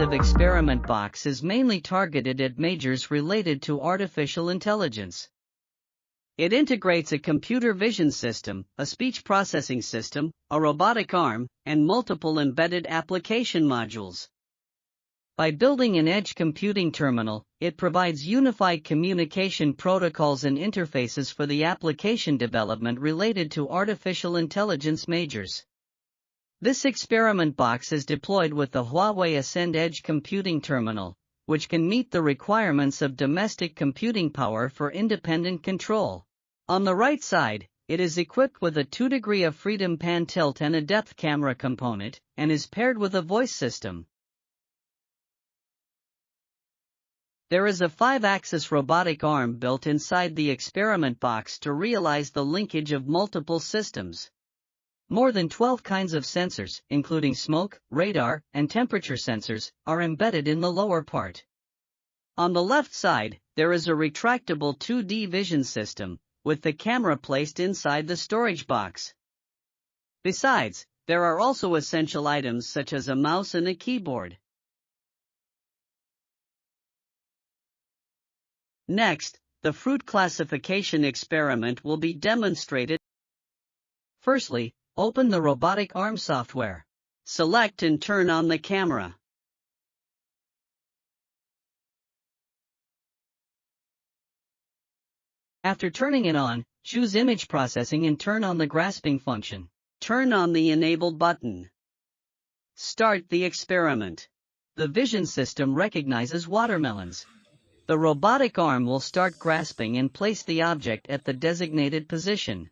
impressive experiment box is mainly targeted at majors related to artificial intelligence. It integrates a computer vision system, a speech processing system, a robotic arm, and multiple embedded application modules. By building an edge computing terminal, it provides unified communication protocols and interfaces for the application development related to artificial intelligence majors. This experiment box is deployed with the Huawei Ascend Edge Computing Terminal, which can meet the requirements of domestic computing power for independent control. On the right side, it is equipped with a 2° of freedom pan tilt and a depth camera component, and is paired with a voice system. There is a 5-axis robotic arm built inside the experiment box to realize the linkage of multiple systems. More than 12 kinds of sensors, including smoke, radar, and temperature sensors, are embedded in the lower part. On the left side, there is a retractable 2D vision system, with the camera placed inside the storage box. Besides, there are also essential items such as a mouse and a keyboard. Next, the fruit classification experiment will be demonstrated. Firstly, open the robotic arm software. Select and turn on the camera. After turning it on, choose image processing and turn on the grasping function. Turn on the enable button. Start the experiment. The vision system recognizes watermelons. The robotic arm will start grasping and place the object at the designated position.